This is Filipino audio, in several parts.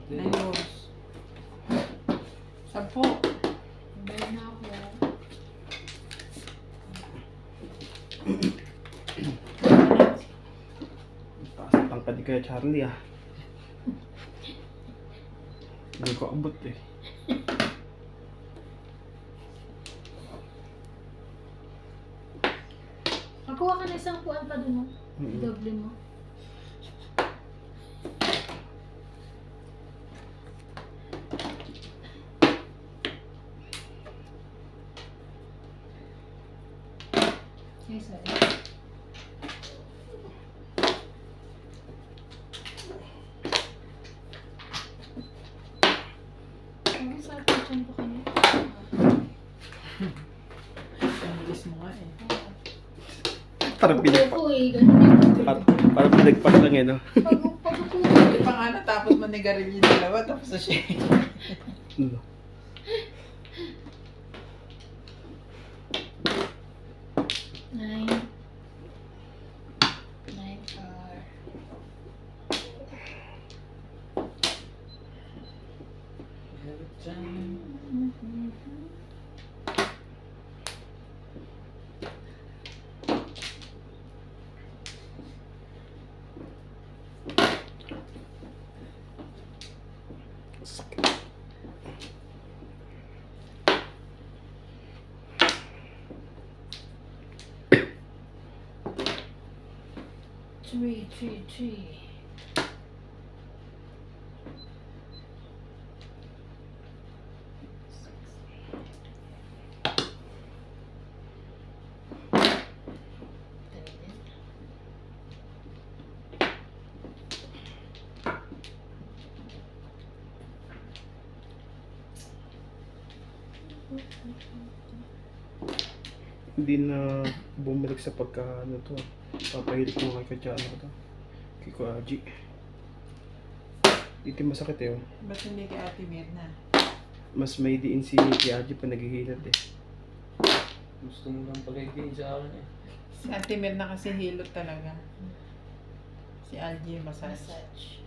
9 balls. 10. Bayad na ako. Taas ang tangkad ni Kuya Charlie ah. Hindi ko abot eh. Magkuha ka na isang puan pa dun, no? Doble mo. Okay, sorry. Ang sarap na dyan po kanya. Ang bilis mo nga eh. Parang pinagpak. Opo eh, ganun yung Parang pinagpak lang eh, no? pag-upo. Hindi pa nga natapos manigarilyo yung dalawa, tapos na siya. Nine. 9 are. Three. Hindi na bumalik sa pagka ano to. Papahilik mo kay Kuya ano to. Kay Kuya Aji. Ito masakit eh oh. Ba't hindi kay Ate Mirna? Mas may diin si Kuya Aji pa naghihilad eh. Gusto mo lang pagkaigin sa akin eh. Si Ate Mirna kasi hilot talaga. Si Algie massage. Massage.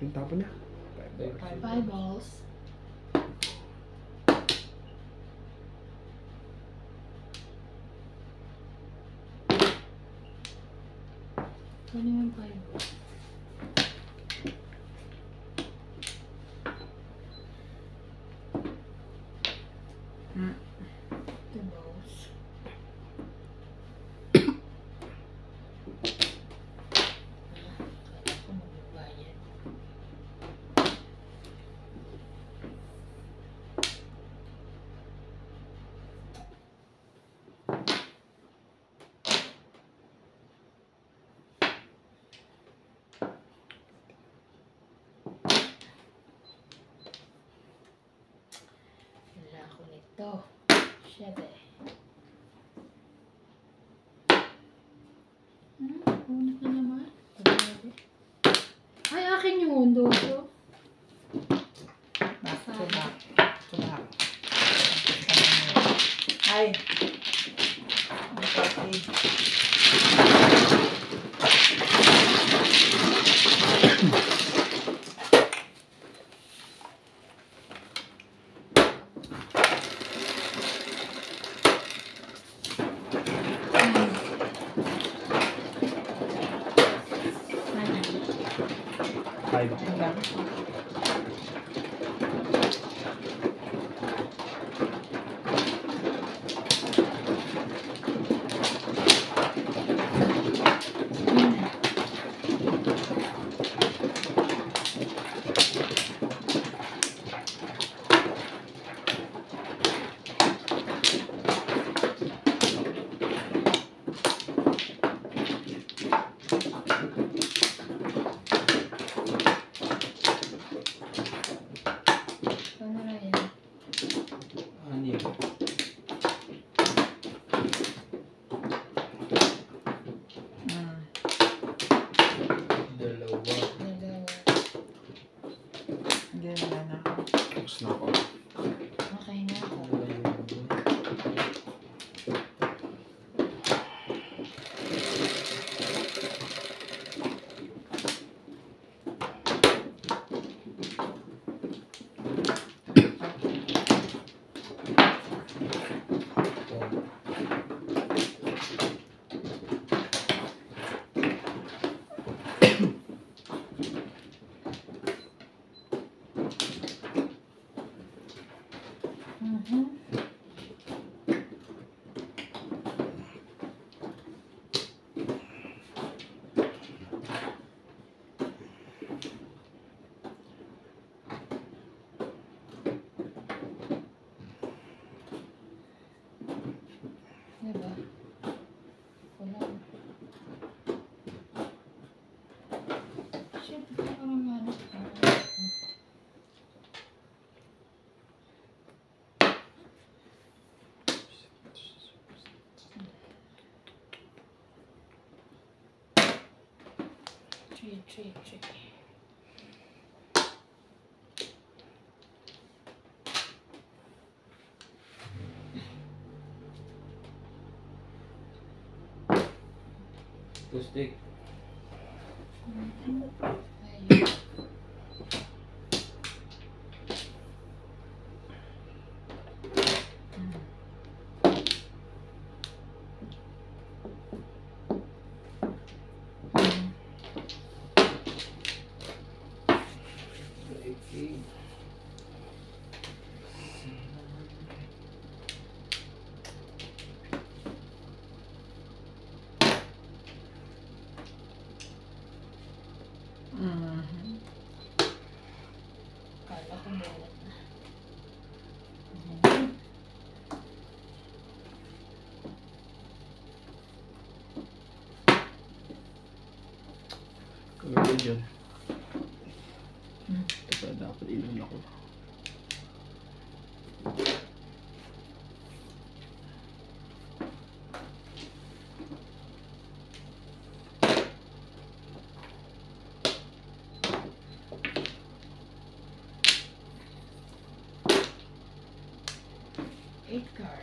Yung tapo niya. 5 balls. Ano yung 5 balls? Hmm. 2 balls. Kala ko magbabayad. Wala ko nito. Syebe. Unat na naman. Grabe. Ay, akin yung doso. Back to back. To back. Ay. Ang pati. Five. Hanggang. Chi. Tustik. Ayun. Okay. Mhm. Kala ko bulat na. Kagawin yun. Ito dapat ilan ako. Edgar.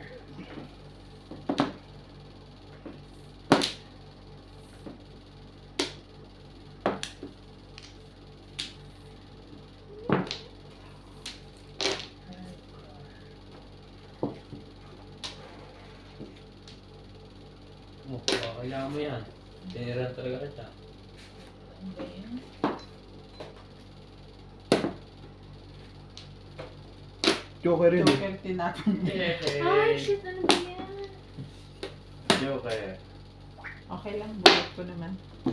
Oh, kailangan mo yan. Tiniran talaga kita. Ano ba yan? Joker rin eh. Joker tinapon niya. Ay, shit, ano ba yan? Joker. Okay lang, bulat ko naman.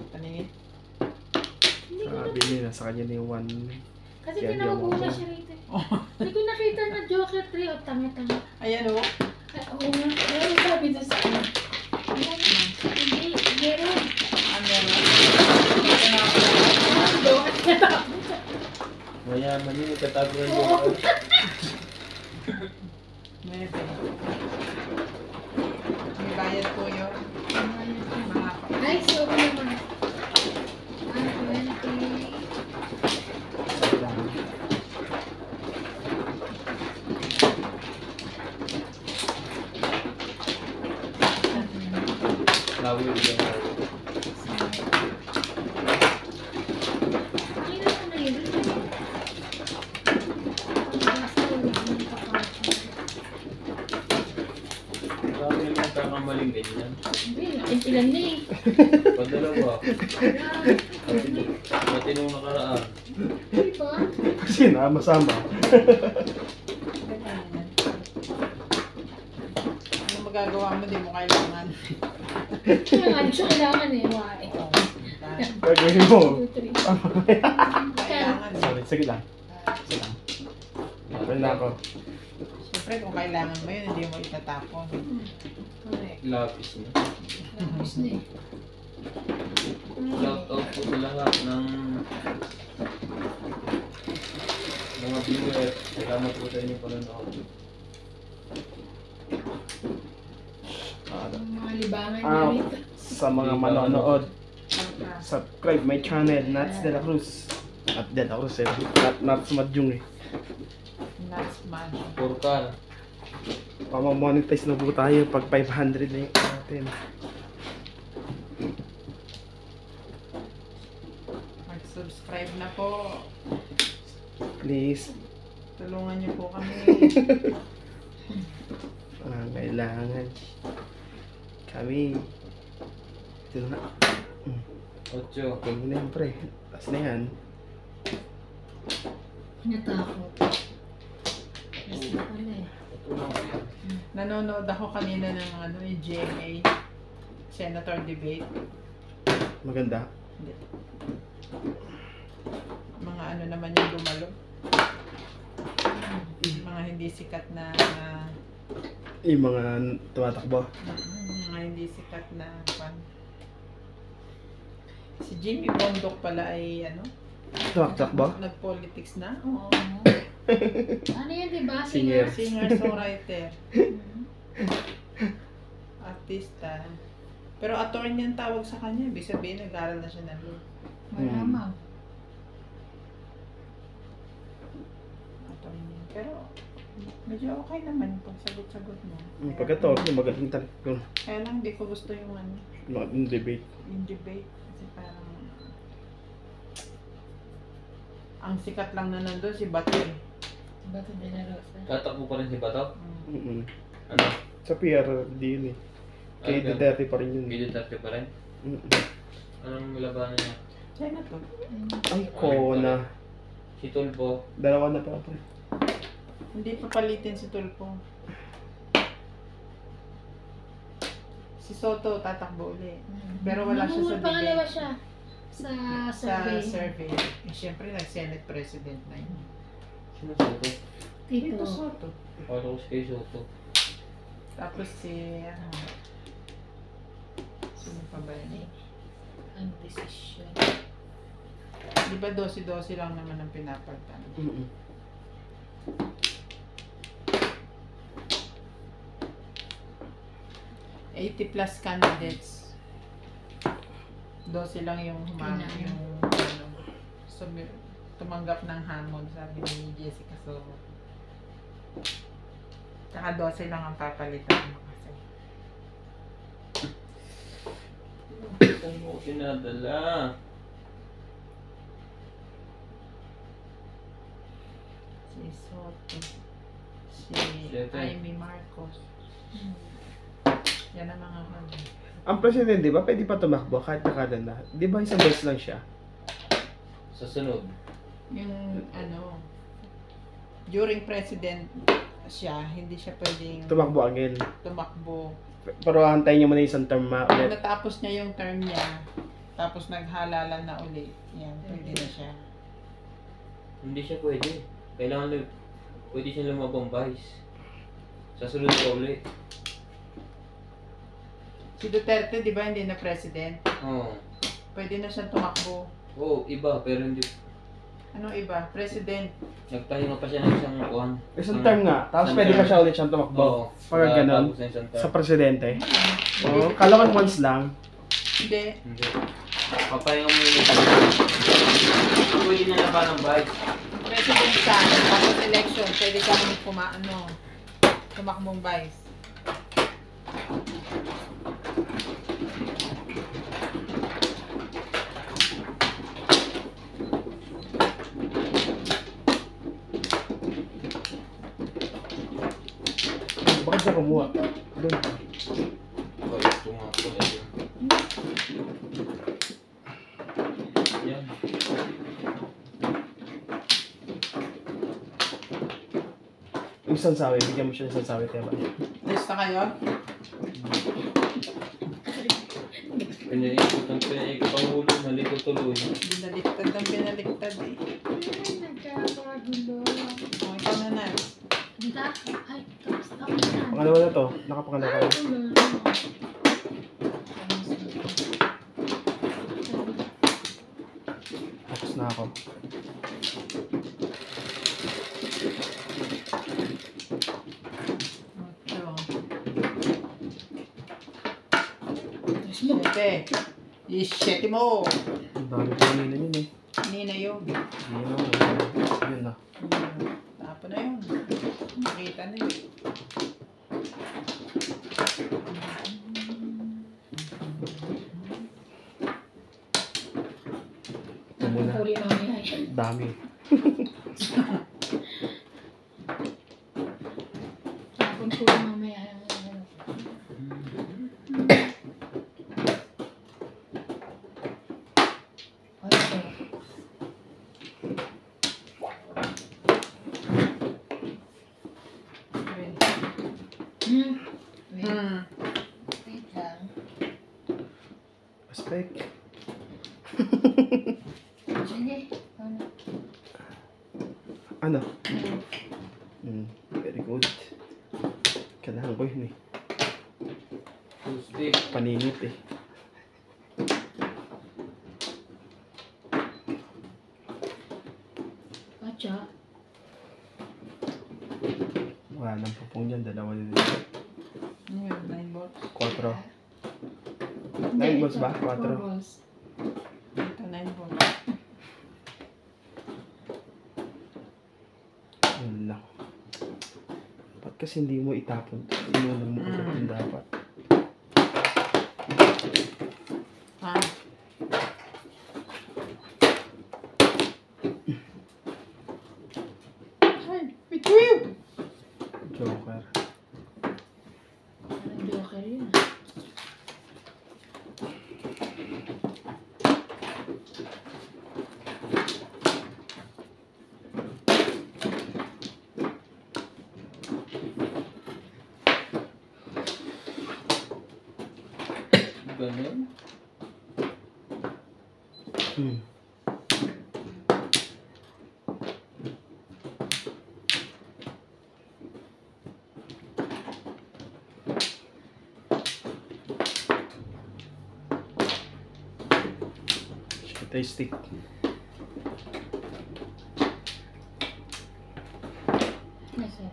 Paningin. Hindi ko na, Sabi nila sa kanya na yung one. kasi Yan, kinakabula yung- siya rito. Hindi ko nakita na Joker 3 o tanga-tanga. Ayan o. Ay, oo nga. Meron sabi doon sa ano. Ayan. Hindi, meron. Ano na? Joker na Mayaman yun, katago ng Oo. Joker. Maybe. May bayad po yun. Mga Ay, so naman. Ah, 20. Lawin yung Joker. Ay, nasa na yun. Basta wala nang kapatid. Lawin yung kakamaling ganyan. Hindi, ilan na eh. Padalawa. Grabe. Matinong nakaraan. Di ba? Kasi sama-sama. ganyan. Ano magagawa mo, di mo kailangan. Kaya nga, di siya kailangan eh. Why? Gagawin mo. 2, 3. Kailangan. Sorry, sige lang. Sige lang. Okay na ako. Siyempre, kung kailangan mo yun, hindi mo itatapon. Correct. Lapis niya. Tapos na eh. Shout out po sa lahat ng mga viewer. Salamat po sa inyong panonood. Ang mga libangan Ah, niya rito. sa mga manonood, Pagka, subscribe my channel, Nats de la Cruz. At de la Cruz eh. Nats Madjung eh. nuts man. Portal. Pamamonetize na po tayo pag 500 na yung natin. Mag-subscribe na po. Please. Tulungan niyo po kami. Kailangan. Kami. Ito na. 8. Okay na yan pre. Tapos na yan. Natakot. Kasi na pala eh. Nanonood ako kanina ng GMA. Senator debate. Maganda. Mga ano naman yung dumalo. Mga hindi sikat na Yung mga tumatakbo. mga hindi sikat na pan. Si Jimmy Bondok pala ay ano? Tumakbo? Nag-politics na? Oo. Ano yan, diba? Singer. Singer, songwriter, Mhm. artista. Pero attorney ang tawag sa kanya. Ibig sabihin, nag-aaral na siya ng law. Malamang. Attorney. Pero, medyo okay naman pag sagot-sagot mo. Pagka-talk, magaling talaga. Kaya lang, di ko gusto yung ano, Yung debate. yung debate. Kasi parang, ang sikat lang na nandun si Bato eh. Bato de la Rosa. Tatakbo pa rin si Bato? Mm-mm. Ano? Sa PR, di yun eh. Kay Ano Duterte pa rin yun. Video 30 pa rin? Mm-mm. Anong labanan niya? China to. Ay, Kona. Si Tulfo. Dalawa na pa. Hindi pa palitin si Tulfo. Si Soto tatakbo ulit. Pero wala siya sa Pangalawa debate. siya. Sa Sa survey. survey. Eh, syempre, nag-Senate President na yun. Sino Soto? Tito. Tito Soto. Palo ko si kay Soto. Tapos si, ano, sino pa ba yun? Ang desisyon. Di ba 12-12 lang naman ang pinapalitan? Mm-mm. +80 candidates. 12 lang yung Kailangan. yung ano, tumanggap ng hamon, sabi ni Jessica Soho. Tsaka 12 lang ang papalitan mo kasi. Saan mo ko pinadala? Si Soto. Si Siyete. Amy Marcos. Yan ang mga ano. Ang presidente, di ba, pwede pa tumakbo kahit nakada na. Di ba isang beses lang siya? Sa sunod. Yung ano, during president siya, hindi siya pwedeng Tumakbo again. tumakbo. Pero antayin niya muna yung isang term Kung ulit. natapos niya yung term niya, tapos naghalalan na ulit, yan, pwede na siya. Hindi siya pwede. Kailangan pwede siya lumabang vice. Sa sunod pa ulit. Si Duterte, di ba, hindi na president? Oo. Pwede na siya tumakbo. Oo, iba. Pero hindi. Anong iba? President. Nagtahinga pa siya ng isang kuwan. Isang term nga. Tapos Isang pwede pa term. siya ulit siyang tumakbo. Oo. Parang ganon. Tapos na isang term. Sa presidente. Oo. Kalawan once lang. Hindi. Hindi. Papahinga mo yung ito. Pwede na laban ng vice. President ka, tapos election, pwede kang tumakbong vice. Bakit siya kumuha? Doon. Oh, ito nga pala yun. Yan. Yung isang sawi, bigyan mo siya ng isang sawi, diba? Lista kayo? Pinaikot ang ulo, mali ko tuloy. Binaliktad ang binaliktad eh. Nagkakagulo. O, ikaw na na. Dita? Ay, tapos ako na. Pangalawa na to. Nakapangalawa ka na. Tapos na ako. Ocho. Mo. Siyete. Siyete mo. Ang dami ko kanina yun eh. Nina yun. Yun na. Tapo na yun. Nakita na yun. Ito muna. Huli mamaya. Dami. Tapon huli mamaya. Ocho. Wait lang. Aspect. Sige. Ano? Ano? Very good. Kailangan ko yun eh. Tuesday. Paninit eh. Ocho. Wala nang pupong dyan. Dalawa din. Ano yun? 9 balls? 4. Nine balls ba? Four Quatro. balls. Ito, 9 balls. Yun lang. Ba't kasi hindi mo itapon to? Inunan mo kasi yung dapat. Ha? Ay, bituyo! Joker. Parang joker yun. Ganun. Hmm. Ito yung stick. Yes, sir.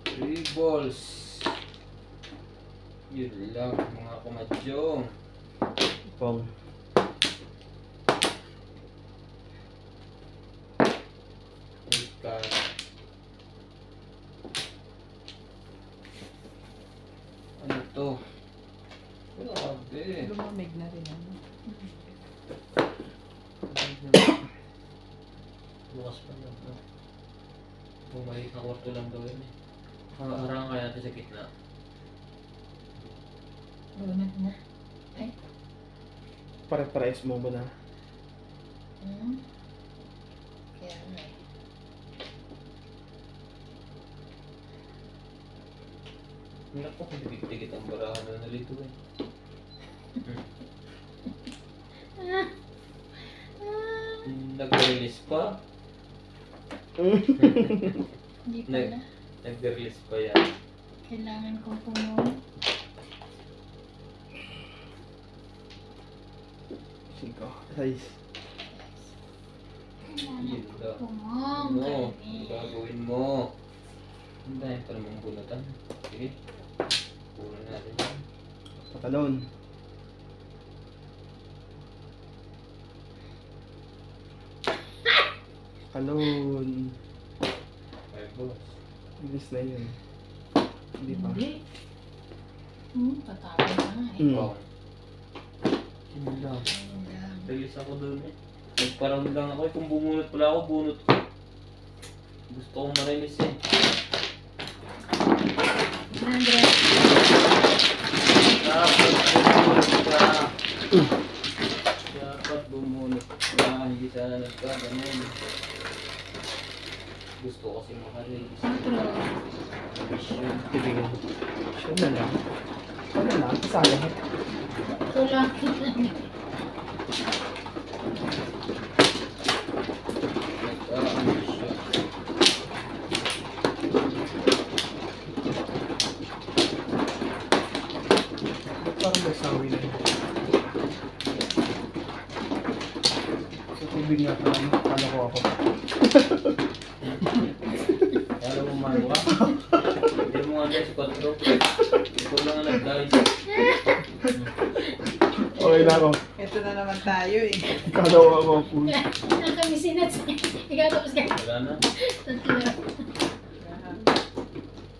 Three balls. Yun lang mga kumadyong. Pong. Ika. Ano to? Grabe. Lumamig na rin ano. Bukas pa lang. No? Bumalik na kwarto lang daw yun eh. Harangan kaya natin sa gitna. Bunot mo. Ay. Pare-pares mo ba na? Kaya nga eh. Naku, dikit-dikit ang barahan na nalito eh. Nag-release pa? Hindi pala. Nag-release pa yan. Kailangan kong pumunta. 5, 6. Yun daw. Pumong Ano? kami. Ang gagawin mo? Ang dahil pa namang bunutan. Sige. Puro natin yan. Patalon. Talon. 5 balls. Bilis na yun. Hindi pa. Hindi. Tatapon ka nga eh. Mm. Wow. Yun lang. Ayun lang. Release ako doon eh. Nagparang lang ako eh. Kung bumunot pala ako, bunot ko. Gusto kong ma-release eh. 100. Dapat bumunot ka. Hindi sana nagkaganon. Gusto kasi makarelease. Mission. Ibigin. Siya na lang. Siya na lang. Kasali lahat. Kulang. Nagka-mission. Parang may sawi na yun. Sa tubig nga parang kala ko ako. Kala mo mano ka? Hindi mo nga guys, 4. Ikaw lang ang nag-guys. Okay na ako. Ito na naman tayo eh. Kala ko ako. Ang kami sinat. Ikaw tapos ka. Wala na. Tatlo.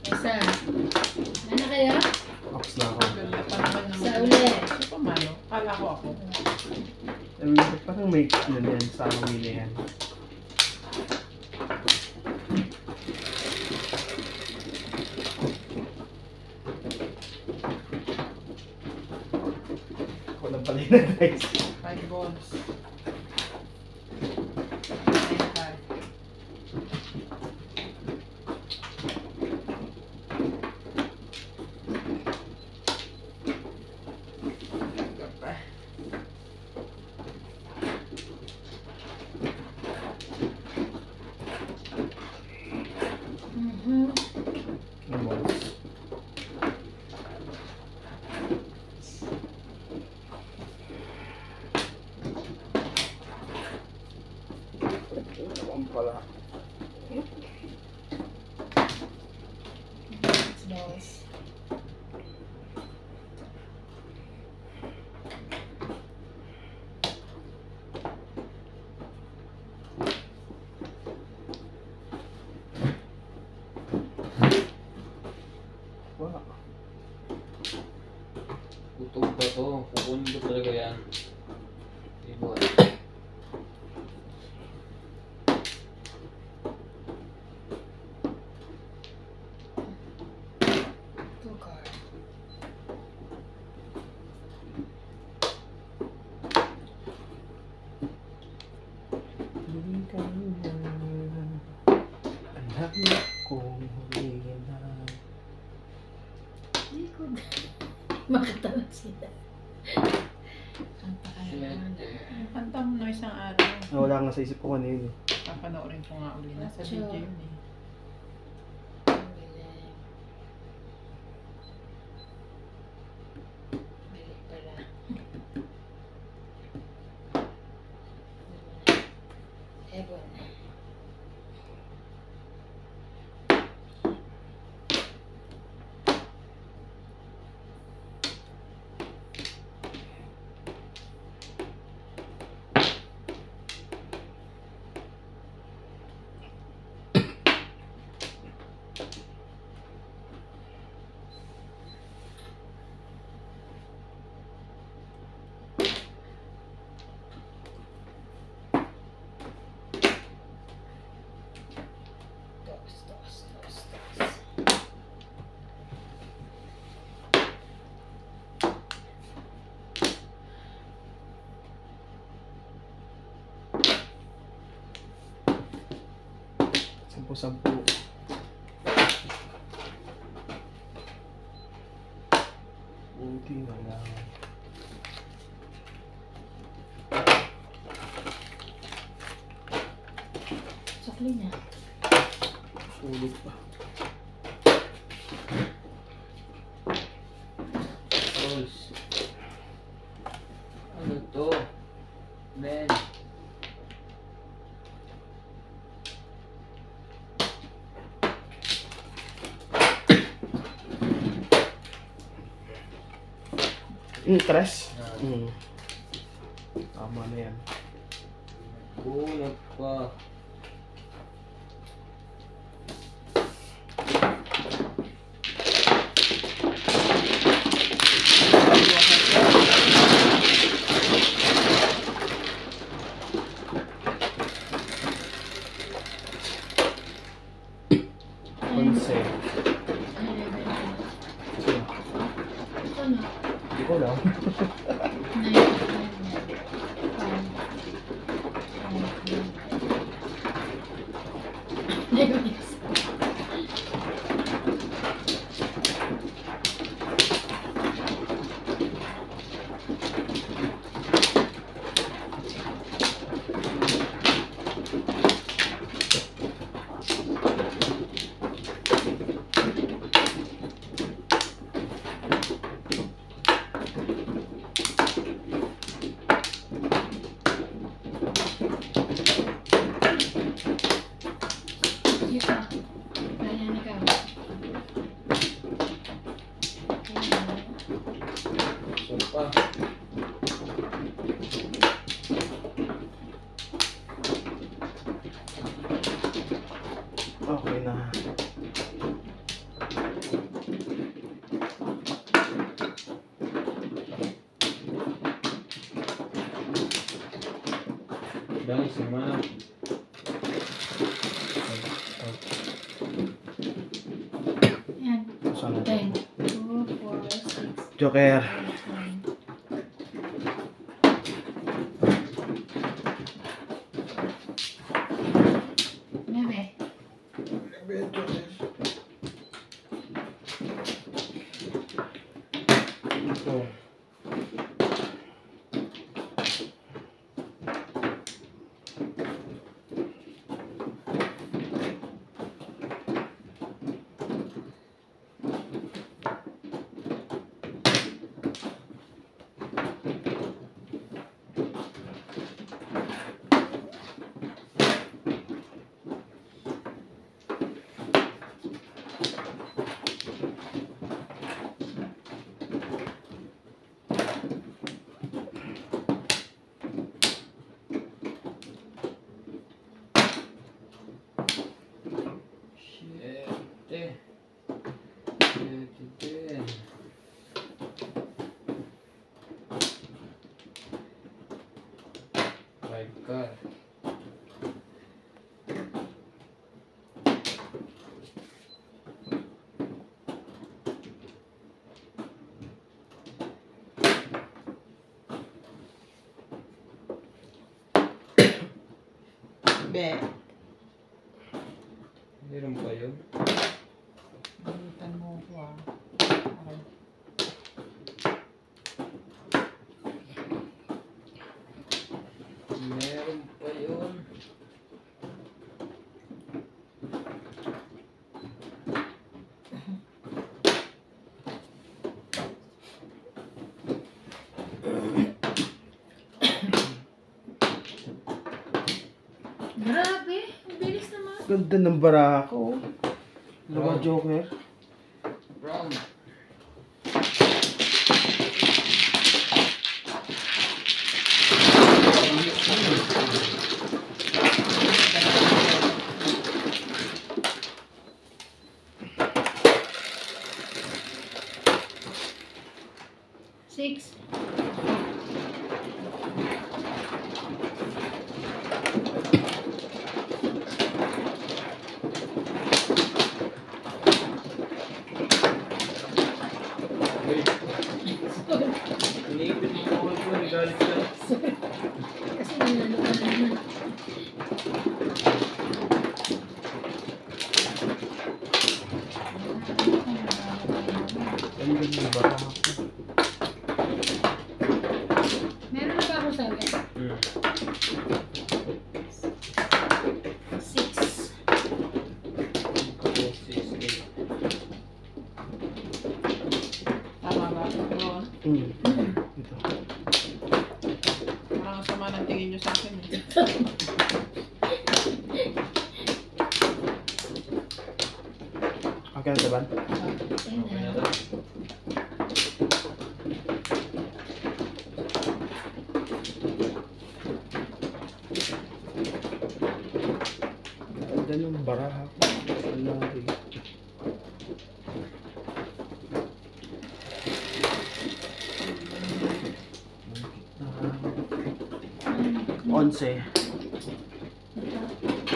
Isa. Ano kaya? Ox na ako. Ganda pa naman naman. Sa ulit. Ito pa mano. Kala ko ako. Parang may ano na yan. Sawi na yan. Ako lang pala yun guys. 5 balls. 5. Wala. Dos. Wala. Putog ba to? Kukunin ko talaga yan. Ibuan. Two card. Hindi ka na. Anak kong huli na. Hindi ko makatawa sila. Ang pakalaman. Kanta mo na isang araw. Wala nga sa isip ko kanina eh. Papanoorin ko nga uli. Nasa Ocho. video yun eh. Ang galing. Balik pala. Ebon. Dos. Sampu-sampu. Buti na lang. Sakli na. Sulit pa. Rolls. Ano to? Men. Tres. Tama na yan. Bulag pa. Onse. Sino? Ito na. Hindi ko alam. 9. Pa. Okay na. Dahil semana. Yan. Saan na? 10. 2, 4, 6. Joker. 9. Oh. 5 ka. Be. Meron pa yun? Balitan mo ko ah. Okay. Meron pa yun. Grabe, ang bilis naman. Ganda ng baraha ko. Mga joker. Brown. Six. Iniipit mo ko ko, nagalit ka. Kasi nanalo ka na naman. Ang ganda ng baraha ko. Meron na ba ako sabi? Six. Tama ba? Yun. Ito. Parang ang sama ng tingin nyo sa akin eh. Okay na diban? Okay na ba? Ganda ng baraha ko. Alari. Onse.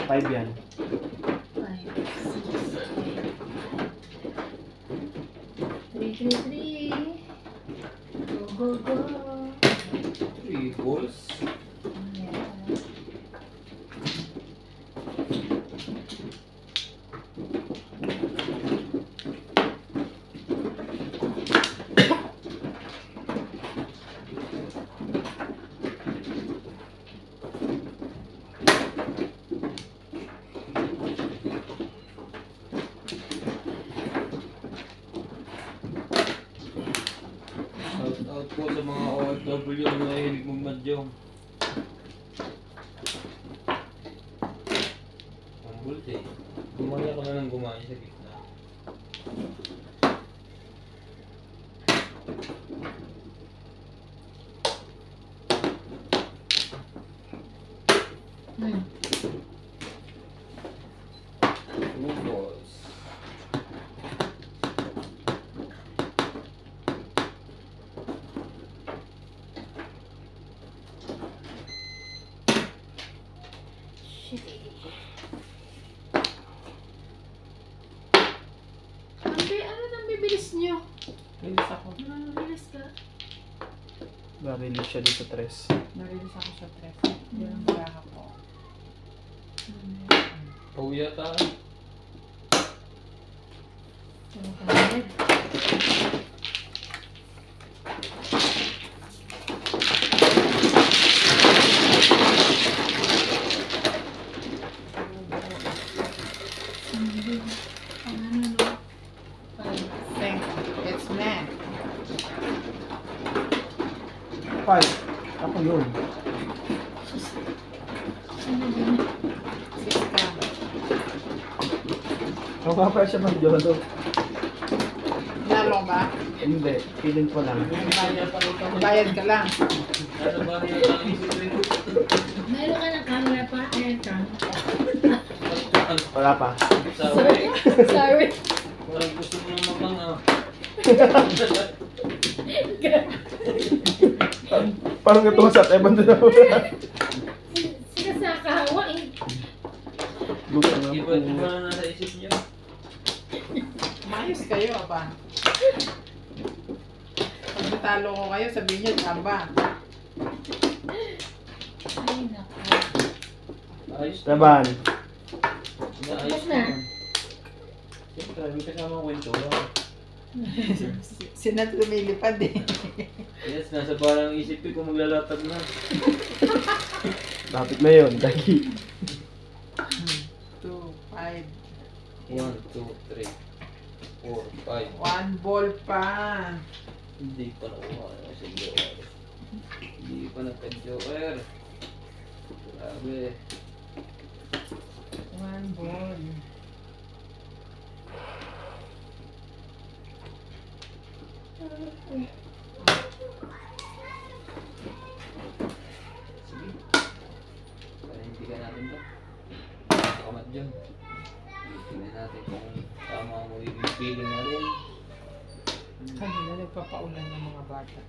5 yan. 3. Go, go, go. 3 balls. Shout out po sa mga OFW na mahilig magmadyong. Ang bulte. Gumaya ka na ng gumaya sa gitna. Hmm. 2 balls. Shit. Ano nang bibilis nyo? Release ako. Bilis ka. Na-release siya dito sa 3. Narilis ako sa tres. Yan ang baraha ko. Pauya ta. Think it's man. 5. Ako yun. Six ka. Ako nga pa siya mag-jodo. Lalo ba? Hindi. Feeling ko lang. Bayad ka lang. Ano ba yung tanong isipin? Meron ka ng camera pa, aircon. Wala pa. Sabi, Sorry. parang gusto mo na mabang Parang ito sa Evan doon ako. Sige Luto nga Iba, po. iba na nasa isip niyo. Mayos kayo, aba. Pag natalo ko kayo, sabihin niyo, tamba. Ay, naku. Ayos Laban. Ayos na. naman. Siyempre, may kasama kwento. Sinat lumilipad eh. Yes, nasa parang isip ko kung maglalatag na. Lapit na yun, Dagi. 2, 5. 1, 2, 3, 4, 5. One ball pa. Hindi pa nakuha sa joker. Hindi pa nagka-joker. Grabe. One ball. Sige. Panindigan natin to. Kamat dyan. Tingnan natin kung tama ang magiging feeling natin. Kanina nagpapaulan ng mga bata.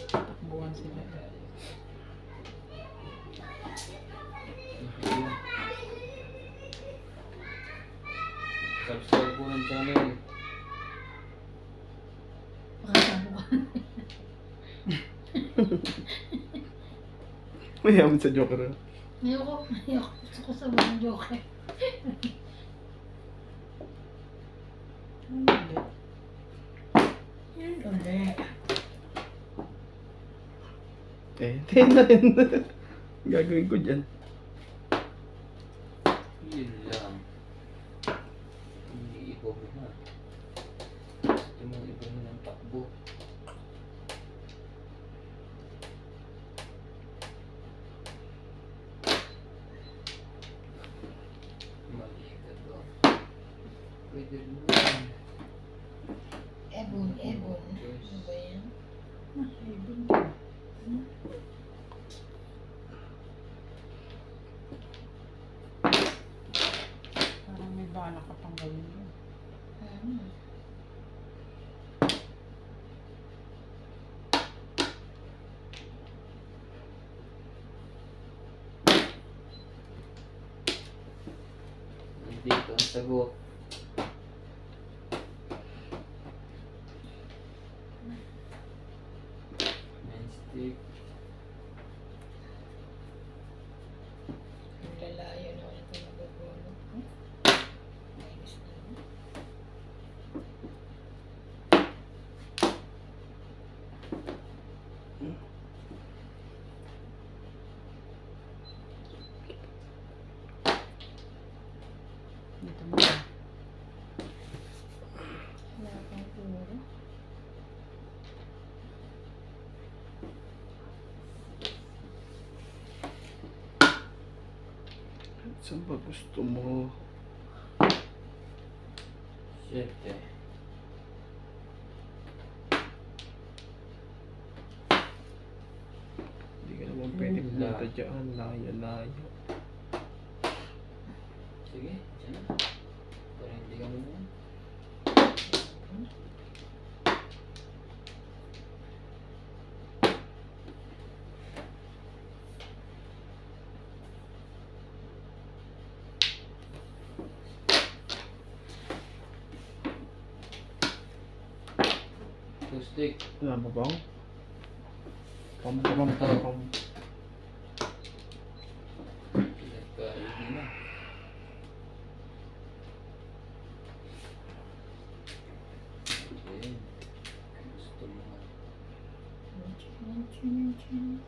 Takbuhan sila. Ayun. Subscribe po ng channel. Makasabukan. Mayaman sa Joker. Ayoko. Gusto ko sa mga joker. Hindi. Ulit. Ten na rin. Gagawin ko dyan. Yun lang. Hindi iba mo na. Gusto mo iba mo ng takbo. Mali ka to. Pwede rin mo. Ebon. Ano ba yan? Parang may bala ka pang gawin yun. Hmm. Dito ang sagot. Main stick. Ang lalayo na ako nito nabubulog. Minus na naman. Dito mo. Wala akong puro. Saan ba gusto mo? Siyete. Hindi ka naman pwede pumunta dyan. Layo. Sige, dyan na. Para hindi ka muna. Two stick. Wala ba bang? Pam. Nagka-hindi na. Ayan. Gusto mo. Chin.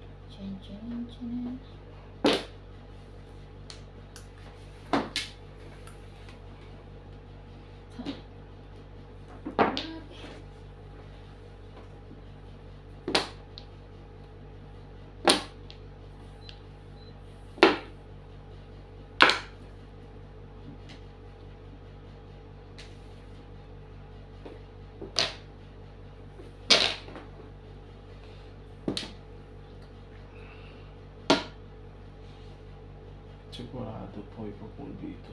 Sigurado po ipapul dito.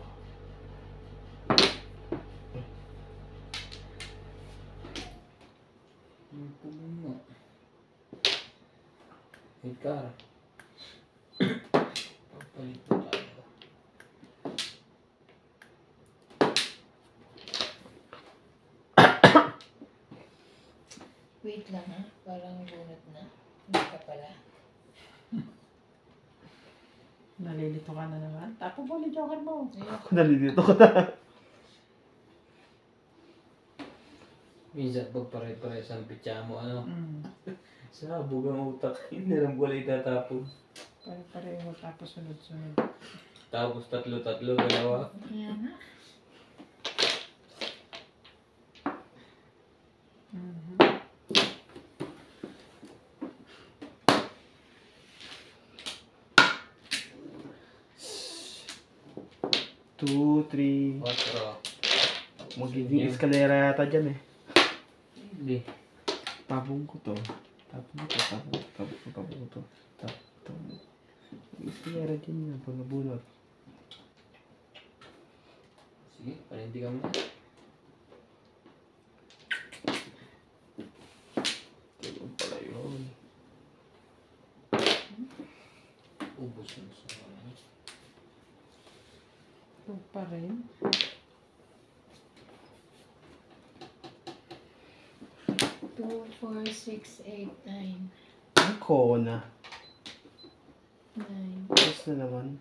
Ang puno. Hey, Kara. Papalit po tayo. lang ha. Parang bunot na. Hindi ka pala. Nalilito ka na naman. Tapo mo ni Joker mo. Ayoko. Nalilito ko na. Minsan pag pare-pares ang pitya mo, ano? Mm. Sabog ang utak. Hindi lang wala itatapon. Pare-pareho tapos sunod-sunod. Tapos tatlo-tatlo, dalawa. Kaya nga. Mhm. Two, three. 4. Magiging eskalera yata dyan eh. Hindi. Tapong ko to. Tapong ko, tapong ko, tapong ko, tapong ko to. Tapong ko. Eskalera dyan na pag nabunot. Sige, panindigan mo. Ganun pala yun. Ubus na sa ano. Ito pa rin. Two, four, six, eight, nine. Ang ko na. 9, Yes na naman.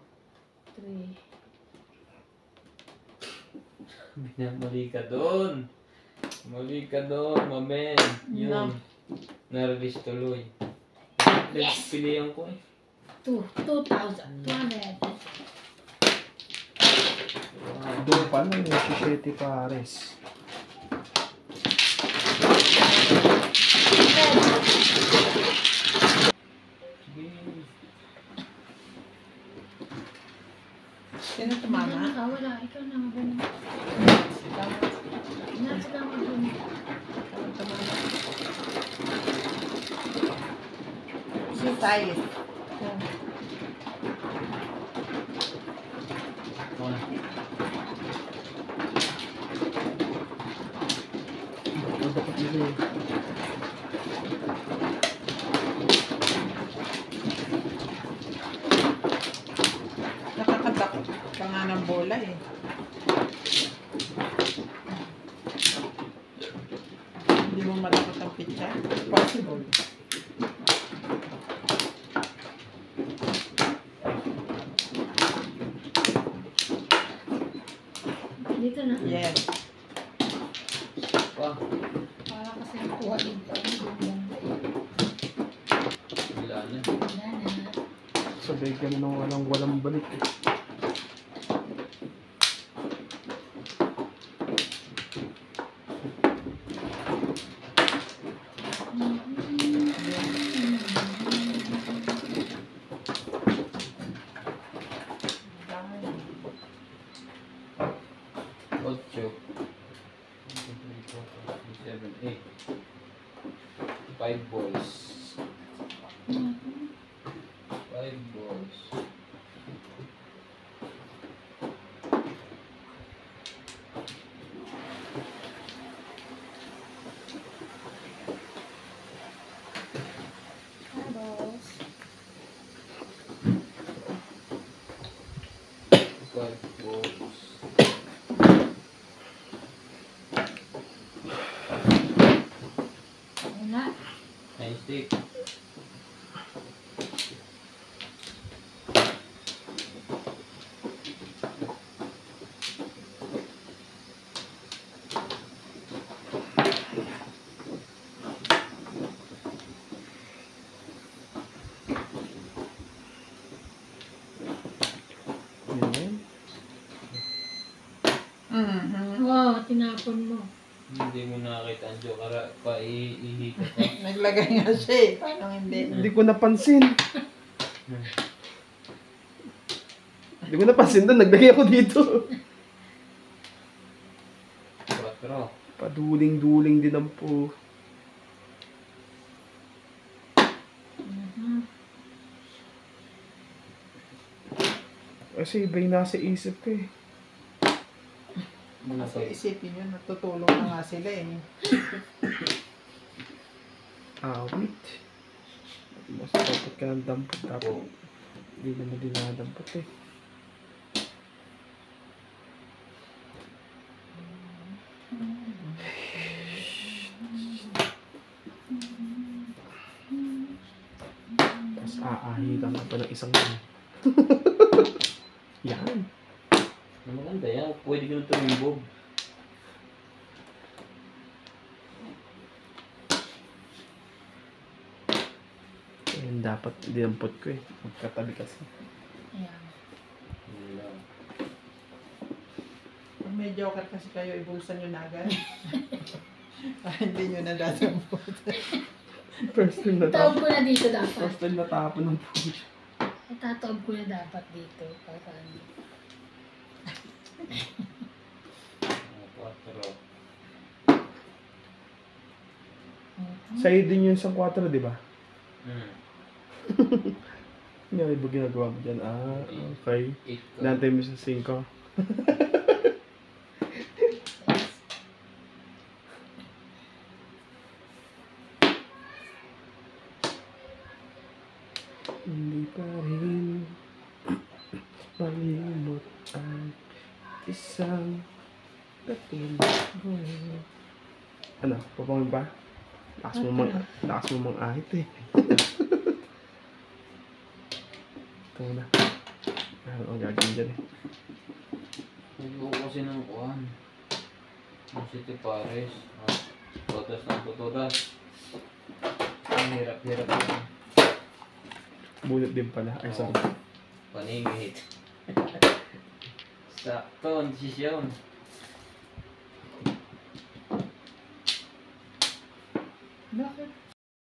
3. Mali ka doon. Mali ka doon, mamen. Yun. Nervous tuloy. Yes! Pilihan ko eh. 2,200. Doon pa lang yung 7 pares. Sige. Sino tumama? Wala. Ikaw na magaling. Tama. Nasa ka magaling. Tumama. Si tayo. Ano? Ang dapat nila eh. Nakakatakot ka nga ng bola eh. Hindi mo matakot ang pitcha? Possible. Dito na. Yes. Pa. Para kasi nakuha dito. Wala na. Wala na. Sabay ka na nung walang balik eh. Ocho. 7, 8. 5 balls. 5 balls. Tapos, 5 balls. wala. Nice stick. Yan. Mhm. Wow, tinapon mo. Hindi mo nakakita ang joke. Iihi ka pa. Naglagay nga siya eh. Paano hindi? Hindi ko napansin. Hindi ko napansin doon. Naglagay ako dito. 4. Paduling-duling din ang po. Kasi iba yung nasa isip ko eh. Muna So pa. isipin nyo, natutulong na nga sila eh. Wait. Mas dapat ka ng dampot. Tapos hindi naman din nakadampot eh. Tapos aahitan ka pa ng isang yan. Yan. Maganda yan. Pwede ka na tumimbog. Yan dapat dinampot ko eh. Magkatabi kasi. Ayan. Yun lang. Kung may joker kasi kayo, ibulsan nyo na agad. Para hindi nyo nadadampot. First time Taob natapon. ko na dito dapat. First time natapon ng push. Tataob ko na dapat dito. Para ano. Quattro. Sa'yo din yung isang 4, di ba? Hmm. Nga, iba ginagawa mo dyan. Ah, okay. 8 ka. Nantay mo sa 5. Hindi pa rin malimot ang isang katulad mo. Ano? Papangin ba? Lakas mo mang ahit eh. Ito na. Ano ang gagawin dyan eh. Nag-uo kasi ng kuhan. Ang City Pares. Todas ng todas. Ang hirap-hirap yun. Bunot din pala. Ay, sorry. Paningit. Sakto, ang desisyon.